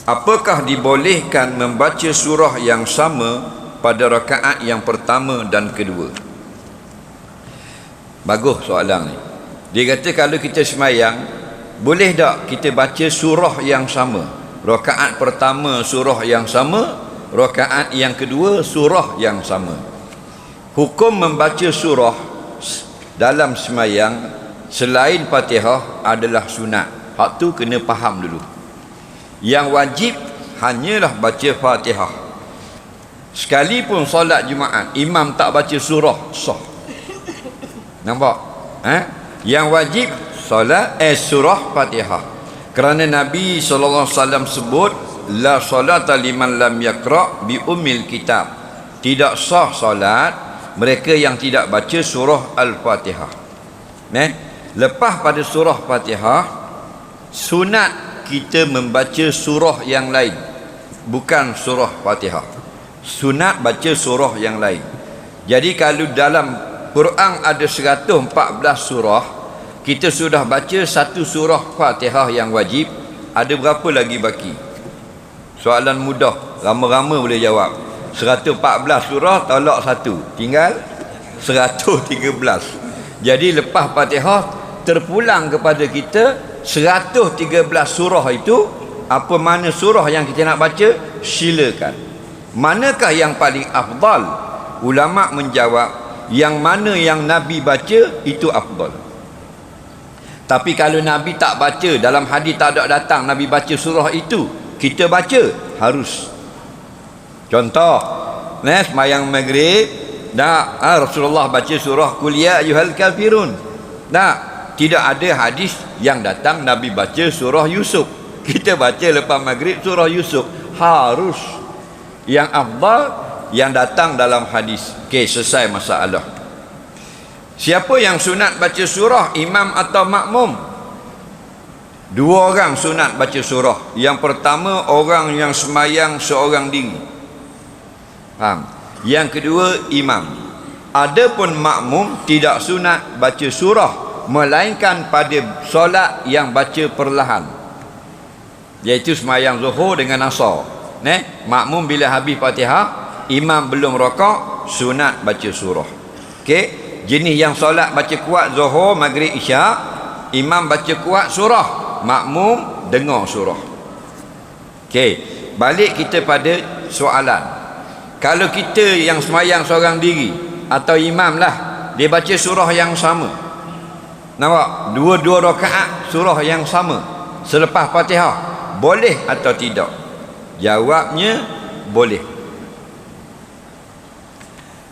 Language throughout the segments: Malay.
apakah dibolehkan membaca surah yang sama pada rakaat yang pertama dan kedua? Bagus soalan ni. Dia kata kalau kita semayang, boleh tak kita baca surah yang sama? Rakaat pertama surah yang sama, rakaat yang kedua surah yang sama. Hukum membaca surah dalam semayang selain Fatihah adalah sunat. Hak tu kena faham dulu. Yang wajib hanyalah baca Fatihah. Sekalipun solat Jumaat imam tak baca surah, sah. Nampak? Yang wajib solat surah Fatihah. Kerana Nabi SAW sebut la solata liman lam yaqra bi ummil kitab. Tidak sah solat mereka yang tidak baca surah Al-Fatihah. Lepas pada surah Fatihah, sunat kita membaca surah yang lain, bukan surah Fatihah. Sunat baca surah yang lain. Jadi kalau dalam Quran ada 114 surah, kita sudah baca satu surah Fatihah yang wajib, ada berapa lagi baki? Soalan mudah, rama-rama boleh jawab. 114 surah tolak satu, tinggal 113. Jadi lepas Fatihah terpulang kepada kita 113 surah itu. Apa mana surah yang kita nak baca? Silakan. Manakah yang paling afdal? Ulama menjawab, yang mana yang Nabi baca itu afdal. Tapi kalau Nabi tak baca, dalam hadis tak ada datang Nabi baca surah itu, kita baca harus. Contoh, semayang maghrib, Rasulullah baca surah Qul ya ayyuhal kafirun. Tidak ada hadis yang datang Nabi baca surah Yusuf. Kita baca lepas maghrib surah Yusuf. Harus. Yang afdal yang datang dalam hadis. Okey, selesai masalah. Siapa yang sunat baca surah, imam atau makmum? Dua orang sunat baca surah. Yang pertama, orang yang semayang seorang diri. Faham? Yang kedua, imam. Adapun makmum tidak sunat baca surah, melainkan pada solat yang baca perlahan, iaitu semayang zuhur dengan asar. Makmum bila habis Fatihah, imam belum rakaat, sunat baca surah. Okey, jenis yang solat baca kuat zuhur, maghrib, isyak, imam baca kuat surah, makmum dengar surah. Okey, balik kita pada soalan. Kalau kita yang semayang seorang diri atau imam lah, dia baca surah yang sama, nampak? Dua-dua rakaat surah yang sama selepas Fatihah, boleh atau tidak? Jawabnya boleh.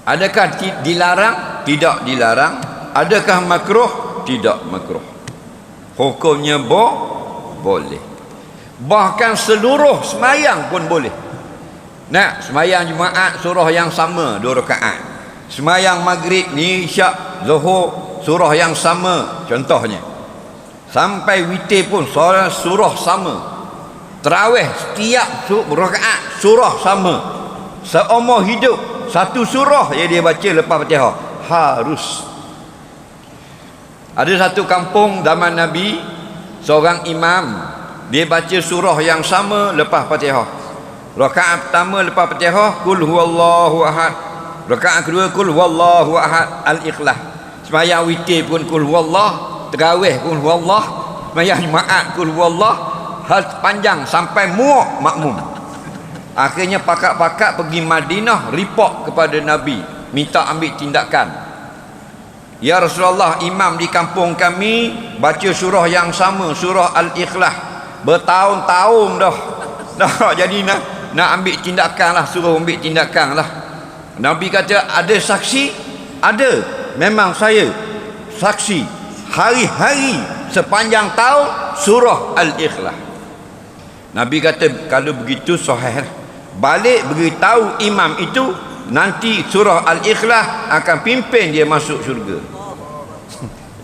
Adakah dilarang? Tidak dilarang. Adakah makruh? Tidak makruh. Hukumnya boleh. Bahkan seluruh semayang pun boleh. Semayang Jumaat surah yang sama 2 rakaat. Semayang maghrib ni isyak zuhur surah yang sama contohnya. Sampai witir pun surah sama. Tarawih setiap rakaat surah sama. Seumur hidup satu surah yang dia baca lepas Fatihah. Harus. Ada satu kampung zaman Nabi, seorang imam, dia baca surah yang sama lepas Fatihah. Rakaat pertama lepas Fatihah Qul huwallahu ahad. Rakaat kedua Qul huwallahu ahad, Al-Ikhlas. Semayang witir pun Qul huwallah, tarawih Qul huwallah, semayang Jumaat Qul huwallah, hal panjang sampai muak makmum. Akhirnya pakak-pakak pergi Madinah, report kepada Nabi, minta ambil tindakan. Ya Rasulullah, imam di kampung kami baca surah yang sama, surah Al-Ikhlas, bertahun-tahun dah. Jadi nak ambil tindakan lah, suruh ambil tindakan lah. Nabi kata, ada saksi? Ada. Memang saya saksi. Hari-hari sepanjang tahun surah Al-Ikhlas. Nabi kata, kalau begitu sahih, balik beritahu imam itu, nanti surah Al-Ikhlas akan pimpin dia masuk syurga.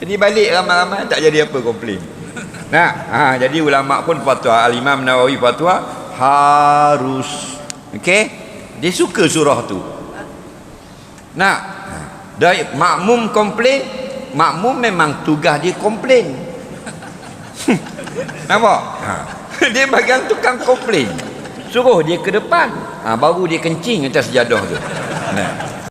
Jadi balik ramai-ramai tak jadi apa komplain. Jadi ulama pun fatwa, Al-Imam Nawawi fatwa harus. Okey, dia suka surah tu. Dari makmum komplain, makmum memang tugas dia komplain. Nampak? Dia bagian tukang komplain, suruh dia ke depan, baru dia kencing atas sejadah tu. Nah,